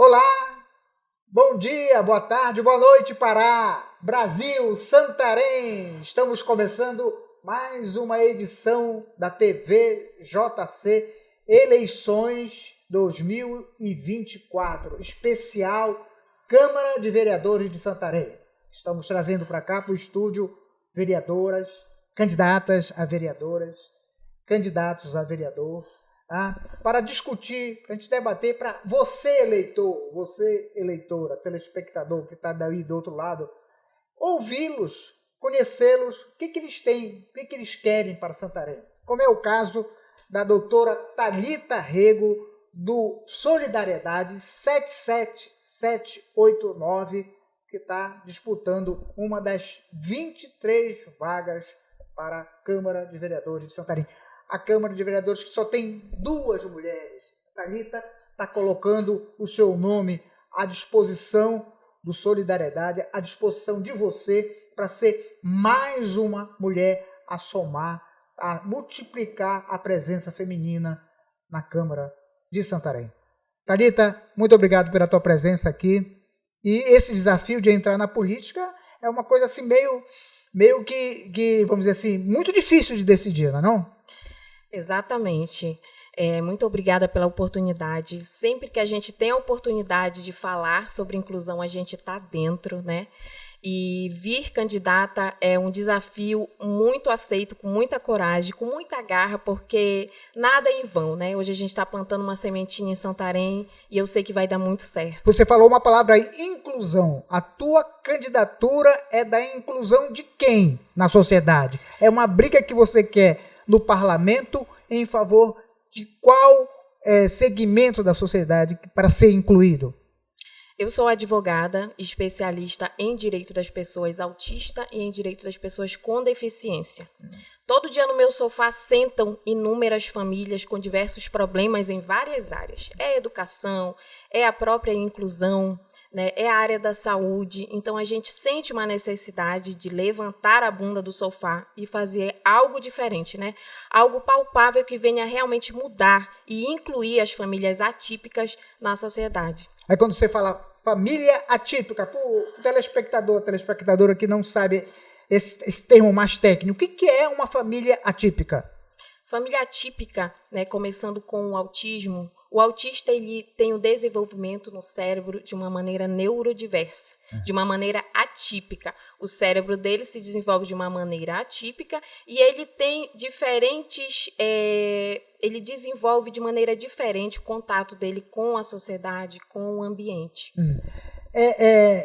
Olá, bom dia, boa tarde, boa noite, Pará, Brasil, Santarém. Estamos começando mais uma edição da TV JC Eleições 2024, especial Câmara de Vereadores de Santarém. Estamos trazendo para cá, para o estúdio, vereadoras, candidatas a vereadoras, candidatos a vereador, para discutir, para a gente debater, para você, eleitor, você, eleitora, telespectador que está daí do outro lado, ouvi-los, conhecê-los, o que eles têm, o que eles querem para Santarém. Como é o caso da doutora Thalita Rego, do Solidariedade 77789, que está disputando uma das 23 vagas para a Câmara de Vereadores de Santarém. A Câmara de Vereadores que só tem 2 mulheres. A Thalita está colocando o seu nome à disposição do Solidariedade, à disposição de você, para ser mais uma mulher a somar, a multiplicar a presença feminina na Câmara de Santarém. Thalita, muito obrigado pela tua presença aqui. E esse desafio de entrar na política é uma coisa assim meio que, vamos dizer assim, muito difícil de decidir, não é não? Exatamente. Muito obrigada pela oportunidade. Sempre que a gente tem a oportunidade de falar sobre inclusão, a gente está dentro, né? E vir candidata é um desafio muito aceito, com muita coragem, com muita garra, porque nada é em vão, né? Hoje a gente está plantando uma sementinha em Santarém e eu sei que vai dar muito certo. Você falou uma palavra aí, inclusão. A tua candidatura é da inclusão de quem na sociedade? É uma briga que você quer no parlamento em favor de qual segmento da sociedade para ser incluído? Eu sou advogada, especialista em direito das pessoas autistas e em direito das pessoas com deficiência. Todo dia no meu sofá sentam inúmeras famílias com diversos problemas em várias áreas. É a educação, é a própria inclusão, né, é a área da saúde. Então a gente sente uma necessidade de levantar a bunda do sofá e fazer algo diferente, né? Algo palpável que venha realmente mudar e incluir as famílias atípicas na sociedade. Aí quando você fala família atípica, para o telespectadora que não sabe esse termo mais técnico, o que é uma família atípica? Família atípica, né, começando com o autismo, o autista ele tem o desenvolvimento no cérebro de uma maneira neurodiversa, de uma maneira atípica. O cérebro dele se desenvolve de uma maneira atípica e ele tem diferentes... ele desenvolve de maneira diferente o contato dele com a sociedade, com o ambiente.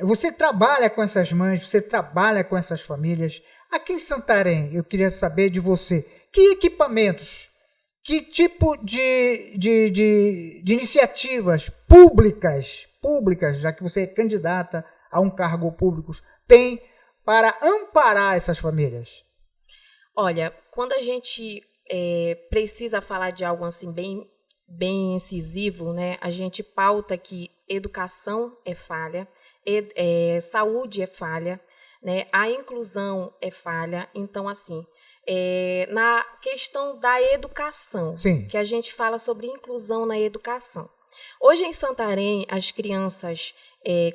Você trabalha com essas mães, você trabalha com essas famílias. Aqui em Santarém, eu queria saber de você, que equipamentos, que tipo de iniciativas públicas, já que você é candidata a um cargo público, tem para amparar essas famílias? Olha, quando a gente precisa falar de algo assim bem incisivo, né, a gente pauta que educação é falha, saúde é falha, né, a inclusão é falha. Então, assim, na questão da educação, sim, que a gente fala sobre inclusão na educação. Hoje em Santarém, as crianças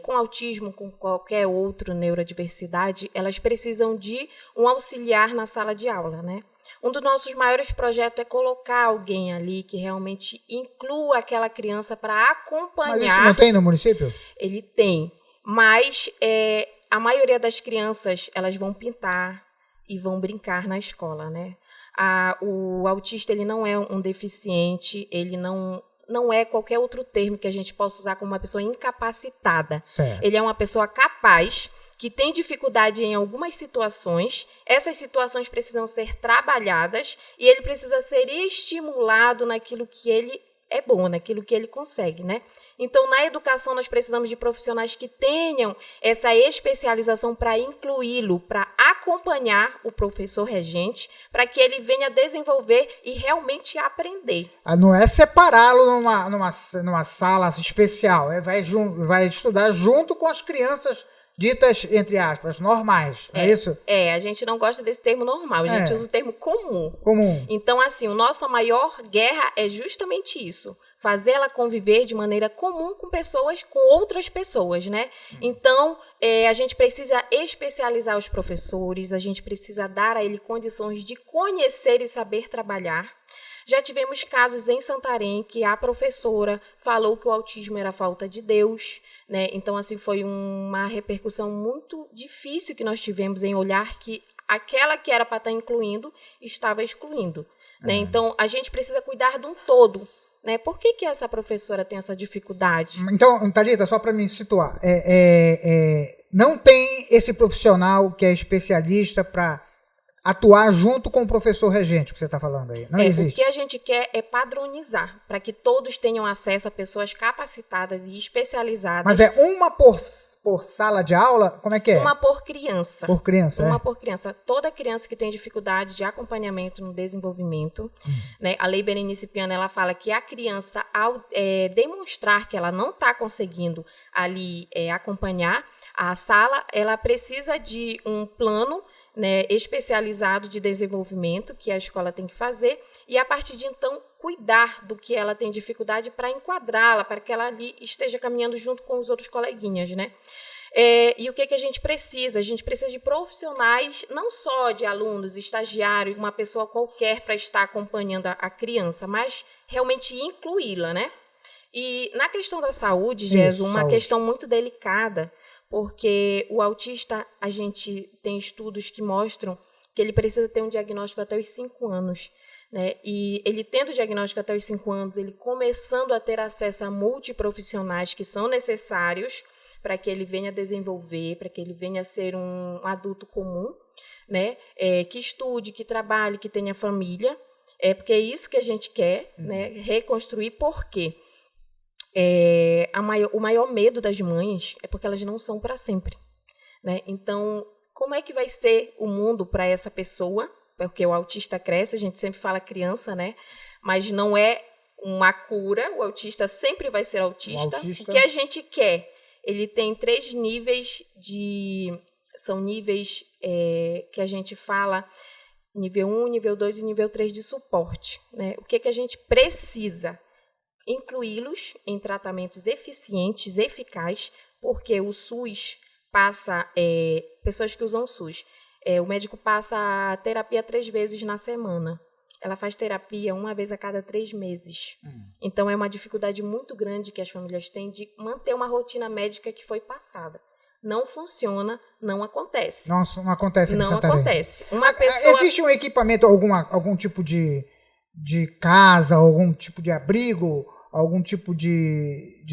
com autismo, com qualquer outra neurodiversidade, elas precisam de um auxiliar na sala de aula, né? Um dos nossos maiores projetos é colocar alguém ali que realmente inclua aquela criança para acompanhar. Mas isso não tem no município? Ele tem, mas a maioria das crianças elas vão pintar e vão brincar na escola, né? O autista ele não é um deficiente, ele não é qualquer outro termo que a gente possa usar como uma pessoa incapacitada. Certo. Ele é uma pessoa capaz, que tem dificuldade em algumas situações, essas situações precisam ser trabalhadas e ele precisa ser estimulado naquilo que ele é bom, naquilo que ele consegue, né? Então, na educação, nós precisamos de profissionais que tenham essa especialização para incluí-lo, para acompanhar o professor regente, para que ele venha desenvolver e realmente aprender. Não é separá-lo numa sala especial, vai estudar junto com as crianças ditas, entre aspas, normais, não é isso? A gente não gosta desse termo normal, a gente usa o termo comum. Comum. Então, assim, a nossa maior guerra é justamente isso, fazer ela conviver de maneira comum com outras pessoas, né? Então, a gente precisa especializar os professores, a gente precisa dar a ele condições de conhecer e saber trabalhar. Já tivemos casos em Santarém que a professora falou que o autismo era falta de Deus, né? Então, assim, foi uma repercussão muito difícil que nós tivemos em olhar que aquela que era para estar incluindo, estava excluindo, né? Então, a gente precisa cuidar de um todo, né? Por que essa professora tem essa dificuldade? Então, Thalita, só para me situar, não tem esse profissional que é especialista para atuar junto com o professor regente que você está falando aí. Não existe. O que a gente quer é padronizar, para que todos tenham acesso a pessoas capacitadas e especializadas. Mas é uma por sala de aula? Como é que é? Uma por criança. Por criança, Uma por criança. Toda criança que tem dificuldade de acompanhamento no desenvolvimento, né? A Lei Berenice Piana, ela fala que a criança, ao demonstrar que ela não está conseguindo ali acompanhar a sala, ela precisa de um plano, né, especializado de desenvolvimento que a escola tem que fazer e, a partir de então, cuidar do que ela tem dificuldade para enquadrá-la, para que ela ali esteja caminhando junto com os outros coleguinhas, né? E o que a gente precisa? A gente precisa de profissionais, não só de alunos, estagiários, uma pessoa qualquer para estar acompanhando a criança, mas realmente incluí-la, né? E na questão da saúde, Gesso, uma questão muito delicada, porque o autista, a gente tem estudos que mostram que ele precisa ter um diagnóstico até os 5 anos. Né? E ele tendo o diagnóstico até os 5 anos, ele começando a ter acesso a multiprofissionais que são necessários para que ele venha desenvolver, para que ele venha a ser um adulto comum, né? Que estude, que trabalhe, que tenha família. Porque é isso que a gente quer, né? Reconstruir. Por quê? O maior medo das mães é porque elas não são para sempre, né? Então, como é que vai ser o mundo para essa pessoa? Porque o autista cresce, a gente sempre fala criança, né? Mas não é uma cura, o autista sempre vai ser autista. O que a gente quer? Ele tem 3 níveis são níveis que a gente fala, nível 1, nível 2 e nível 3 de suporte, né? O que a gente precisa? Incluí-los em tratamentos eficientes, eficazes, porque o SUS passa, pessoas que usam o SUS, o médico passa a terapia 3 vezes na semana. Ela faz terapia 1 vez a cada 3 meses. Então, é uma dificuldade muito grande que as famílias têm de manter uma rotina médica que foi passada. Não funciona, não acontece. Não acontece aqui em Santarém. Não acontece. Uma pessoa... Existe um equipamento, algum tipo de casa, algum tipo de abrigo, algum tipo de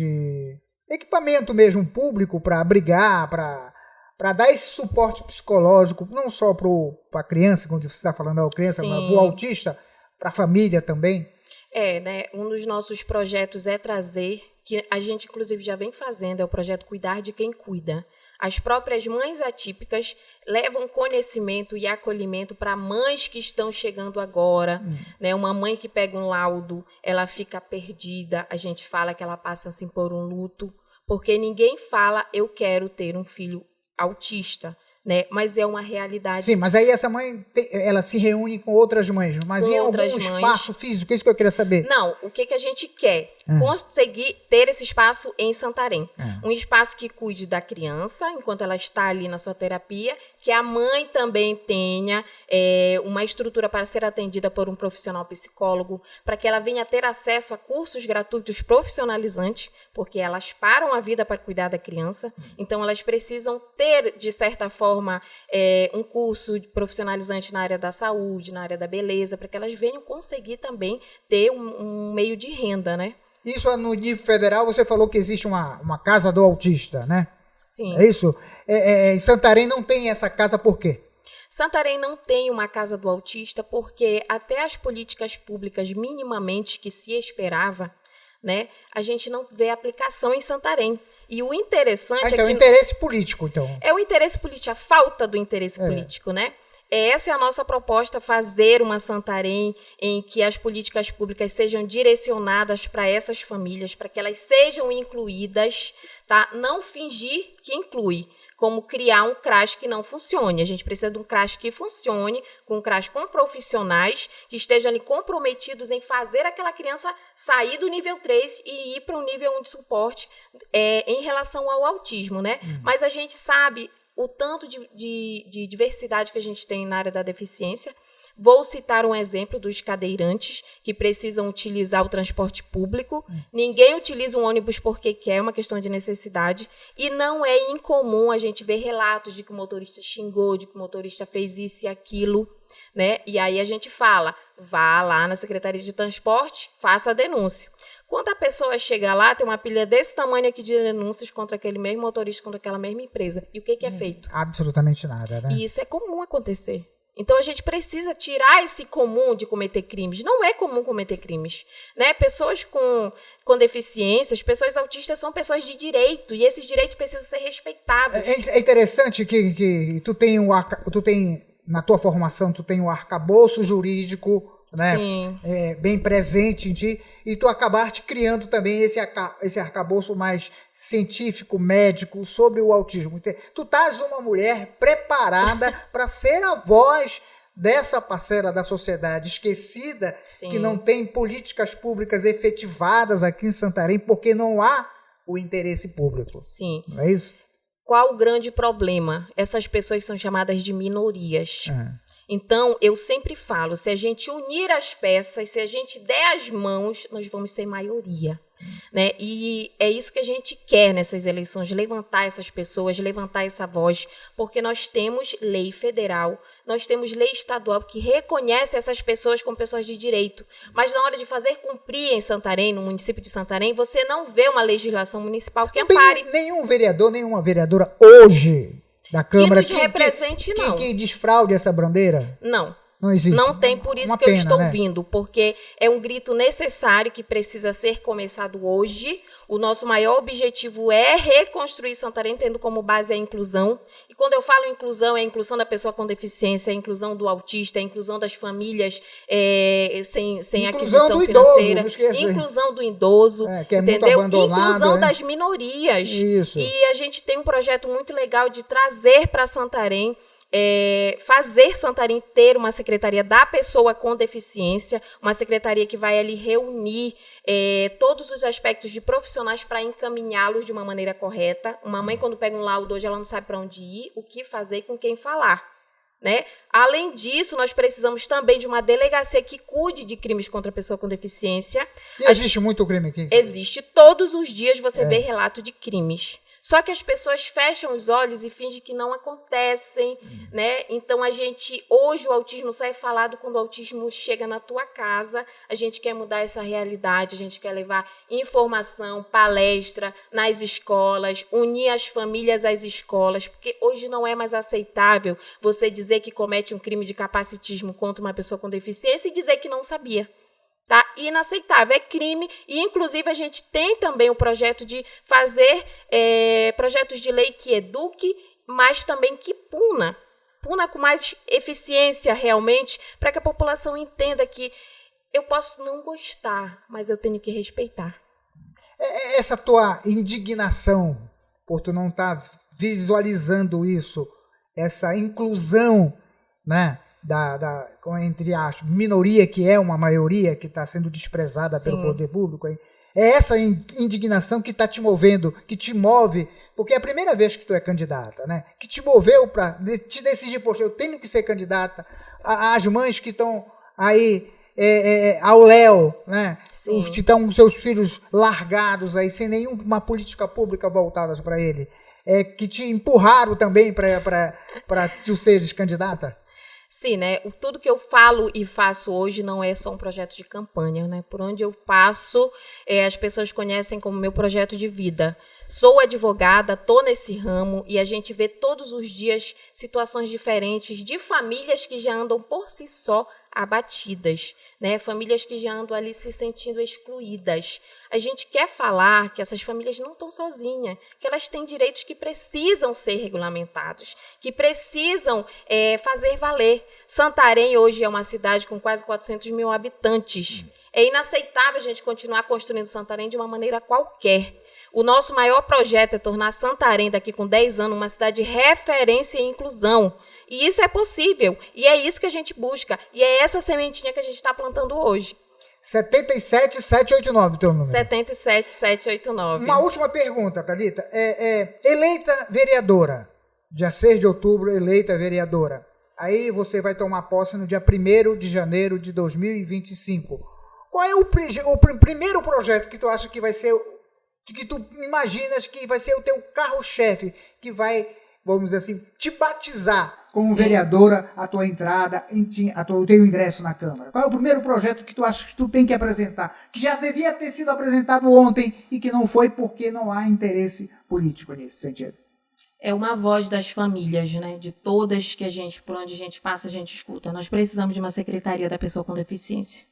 equipamento mesmo público para abrigar, para dar esse suporte psicológico, não só para a criança, quando você está falando da criança, mas para o autista, para a família também? Né? Um dos nossos projetos é trazer, que a gente inclusive já vem fazendo, é o projeto Cuidar de Quem Cuida. As próprias mães atípicas levam conhecimento e acolhimento para mães que estão chegando agora. Né? Uma mãe que pega um laudo, ela fica perdida, a gente fala que ela passa assim por um luto, porque ninguém fala, eu quero ter um filho autista, né? Mas é uma realidade. Sim, mas aí essa mãe, ela se reúne com outras mães, mas em algum espaço físico, isso que eu queria saber. Não, o que a gente quer? Conseguir ter esse espaço em Santarém. Um espaço que cuide da criança, enquanto ela está ali na sua terapia, que a mãe também tenha uma estrutura para ser atendida por um profissional psicólogo, para que ela venha ter acesso a cursos gratuitos profissionalizantes, porque elas param a vida para cuidar da criança, então elas precisam ter, de certa forma, um curso profissionalizante na área da saúde, na área da beleza, para que elas venham conseguir também ter um meio de renda, né? Isso no nível federal, você falou que existe uma casa do autista, né? Sim. É isso? Em Santarém não tem essa casa por quê? Santarém não tem uma casa do autista porque até as políticas públicas minimamente que se esperava, né, a gente não vê aplicação em Santarém. E o interessante então, é que... o interesse político, então. É o interesse político, a falta do interesse político, né? Essa é a nossa proposta, fazer uma Santarém em que as políticas públicas sejam direcionadas para essas famílias, para que elas sejam incluídas, tá? Não fingir que inclui. como criar um CRAS que não funcione. A gente precisa de um CRAS que funcione, com um CRAS com profissionais que estejam ali comprometidos em fazer aquela criança sair do nível 3 e ir para um nível 1 de suporte em relação ao autismo, né? Mas a gente sabe o tanto de diversidade que a gente tem na área da deficiência. Vou citar um exemplo dos cadeirantes que precisam utilizar o transporte público. Ninguém utiliza um ônibus porque quer, é uma questão de necessidade. E não é incomum a gente ver relatos de que o motorista xingou, de que o motorista fez isso e aquilo, né? E aí a gente fala, vá lá na Secretaria de Transporte, faça a denúncia. Quando a pessoa chega lá, tem uma pilha desse tamanho aqui de denúncias contra aquele mesmo motorista, contra aquela mesma empresa. E o que é feito? Absolutamente nada, né? E isso é comum acontecer. Então, a gente precisa tirar esse comum de cometer crimes. Não é comum cometer crimes, né? Pessoas com deficiências, pessoas autistas são pessoas de direito, e esses direitos precisam ser respeitados. É interessante que tu tem na tua formação, tu tem um arcabouço jurídico, né? Sim. Bem presente em ti, e tu acabaste criando também esse arcabouço mais científico, médico, sobre o autismo. Tu estás uma mulher preparada para ser a voz dessa parcela da sociedade esquecida, Sim. que não tem políticas públicas efetivadas aqui em Santarém, porque não há o interesse público. Sim. Não é isso? Qual o grande problema? Essas pessoas são chamadas de minorias. Então, eu sempre falo, se a gente unir as peças, se a gente der as mãos, nós vamos ser maioria. Né? E é isso que a gente quer nessas eleições, levantar essas pessoas, levantar essa voz, porque nós temos lei federal, nós temos lei estadual que reconhece essas pessoas como pessoas de direito, mas na hora de fazer cumprir em Santarém, no município de Santarém, você não vê uma legislação municipal que ampare. Não tem nenhum vereador, nenhuma vereadora hoje da Câmara que represente, não. Que desfraude essa bandeira? Não. Não existe. Não tem, por isso que eu estou vindo, porque é um grito necessário que precisa ser começado hoje. O nosso maior objetivo é reconstruir Santarém, tendo como base a inclusão. E quando eu falo inclusão, é a inclusão da pessoa com deficiência, é a inclusão do autista, é a inclusão das famílias sem aquisição financeira, inclusão do idoso, que é entendeu? Muito abandonado, inclusão das minorias. Isso. E a gente tem um projeto muito legal de trazer para Santarém, fazer Santarém ter uma secretaria da pessoa com deficiência, uma secretaria que vai ali reunir todos os aspectos de profissionais para encaminhá-los de uma maneira correta. Uma mãe, quando pega um laudo hoje, ela não sabe para onde ir, o que fazer e com quem falar. Né? Além disso, nós precisamos também de uma delegacia que cuide de crimes contra a pessoa com deficiência. E existe muito crime aqui? Existe. Todos os dias você vê relato de crimes. Só que as pessoas fecham os olhos e fingem que não acontecem, né? Então, hoje o autismo só é falado quando o autismo chega na tua casa. A gente quer mudar essa realidade, a gente quer levar informação, palestra nas escolas, unir as famílias às escolas, porque hoje não é mais aceitável você dizer que comete um crime de capacitismo contra uma pessoa com deficiência e dizer que não sabia. Tá? Inaceitável, é crime, e inclusive a gente tem também o projeto de fazer projetos de lei que eduque, mas também que puna com mais eficiência realmente, para que a população entenda que eu posso não gostar, mas eu tenho que respeitar. Essa tua indignação por tu não estar visualizando isso, essa inclusão, né? Entre a minoria, que é uma maioria que está sendo desprezada Sim. pelo poder público, é essa indignação que está te movendo, que te move, porque é a primeira vez que tu é candidata, né? Que te moveu para te decidir, poxa, eu tenho que ser candidata. As mães que estão aí ao léu, né? Sim. Os que estão com seus filhos largados aí, sem nenhuma política pública voltada para ele, que te empurraram também para tu seres candidata. Sim, né? Tudo que eu falo e faço hoje não é só um projeto de campanha, né? Por onde eu passo, as pessoas conhecem como meu projeto de vida. Sou advogada, estou nesse ramo e a gente vê todos os dias situações diferentes de famílias que já andam por si só abatidas, né? Famílias que já andam ali se sentindo excluídas. A gente quer falar que essas famílias não estão sozinhas, que elas têm direitos que precisam ser regulamentados, que precisam fazer valer. Santarém hoje é uma cidade com quase 400 mil habitantes. É inaceitável a gente continuar construindo Santarém de uma maneira qualquer. O nosso maior projeto é tornar Santarém, daqui com 10 anos, uma cidade de referência em inclusão. E isso é possível. E é isso que a gente busca. E é essa sementinha que a gente está plantando hoje. 77789, teu número. 77789. Uma última pergunta, Thalita. Eleita vereadora, dia 6 de outubro, eleita vereadora. Aí você vai tomar posse no dia 1º de janeiro de 2025. Qual é o primeiro projeto que tu acha que vai ser, que tu imaginas que vai ser o teu carro-chefe, que vai, vamos dizer assim, te batizar como vereadora, a tua entrada, o teu ingresso na Câmara? Qual é o primeiro projeto que tu acha que tu tem que apresentar, que já devia ter sido apresentado ontem e que não foi porque não há interesse político nesse sentido? É uma voz das famílias, né? De todas que por onde a gente passa, a gente escuta. Nós precisamos de uma secretaria da pessoa com deficiência,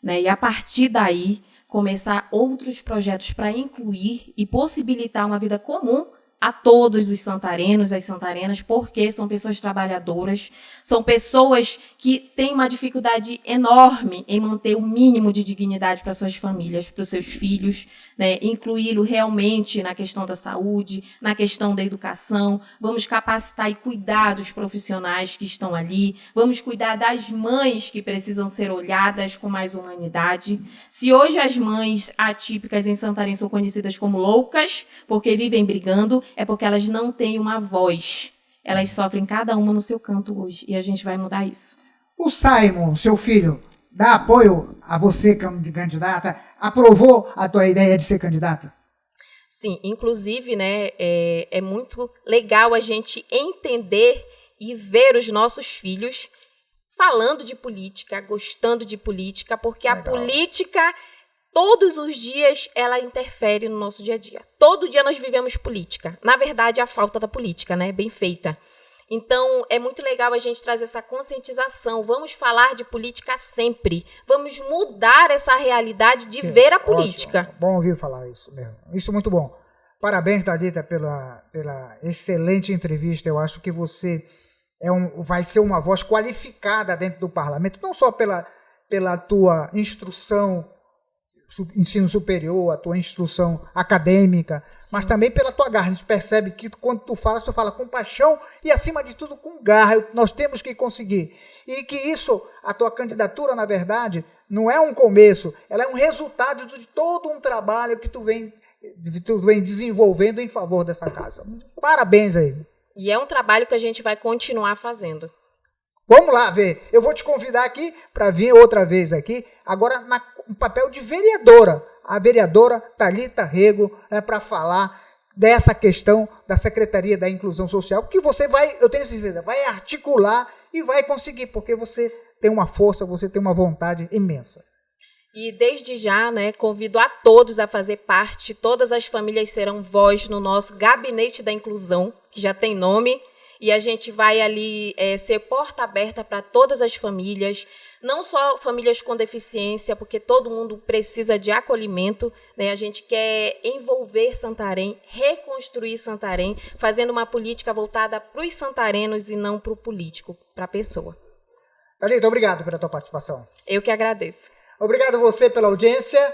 né? E a partir daí, começar outros projetos para incluir e possibilitar uma vida comum a todos os santarenos, as santarenas, porque são pessoas trabalhadoras, são pessoas que têm uma dificuldade enorme em manter o mínimo de dignidade para suas famílias, para os seus filhos, né? Incluí-lo realmente na questão da saúde, na questão da educação. Vamos capacitar e cuidar dos profissionais que estão ali, vamos cuidar das mães que precisam ser olhadas com mais humanidade. Se hoje as mães atípicas em Santarém são conhecidas como loucas, porque vivem brigando, é porque elas não têm uma voz. Elas sofrem cada uma no seu canto hoje. E a gente vai mudar isso. O Simon, seu filho, dá apoio a você, candidata? Aprovou a tua ideia de ser candidata? Sim, inclusive, né, é muito legal a gente entender e ver os nossos filhos falando de política, gostando de política, porque legal. A política... Todos os dias ela interfere no nosso dia a dia. Todo dia nós vivemos política. Na verdade, a falta da política, né? Bem feita. Então, é muito legal a gente trazer essa conscientização. Vamos falar de política sempre. Vamos mudar essa realidade de ver a política. Ótimo. Bom ouvir falar isso mesmo. Isso é muito bom. Parabéns, Thalita, pela excelente entrevista. Eu acho que você vai ser uma voz qualificada dentro do parlamento, não só pela tua instrução, ensino superior, a tua instrução acadêmica, sim, mas também pela tua garra. A gente percebe que quando tu fala com paixão e, acima de tudo, com garra. Nós temos que conseguir. E que isso, a tua candidatura, na verdade, não é um começo, ela é um resultado de todo um trabalho que tu vem desenvolvendo em favor dessa casa. Parabéns aí. E é um trabalho que a gente vai continuar fazendo. Vamos lá ver. Eu vou te convidar aqui para vir outra vez aqui, agora no papel de vereadora. A vereadora Thalita Rego, para falar dessa questão da Secretaria da Inclusão Social, que você vai, eu tenho certeza, vai articular e vai conseguir, porque você tem uma força, você tem uma vontade imensa. E desde já, né, convido a todos a fazer parte. Todas as famílias serão voz no nosso Gabinete da Inclusão, que já tem nome. E a gente vai ali ser porta aberta para todas as famílias, não só famílias com deficiência, porque todo mundo precisa de acolhimento, né? A gente quer envolver Santarém, reconstruir Santarém, fazendo uma política voltada para os santarenos e não para o político, para a pessoa. Thalita, obrigado pela tua participação. Eu que agradeço. Obrigado a você pela audiência.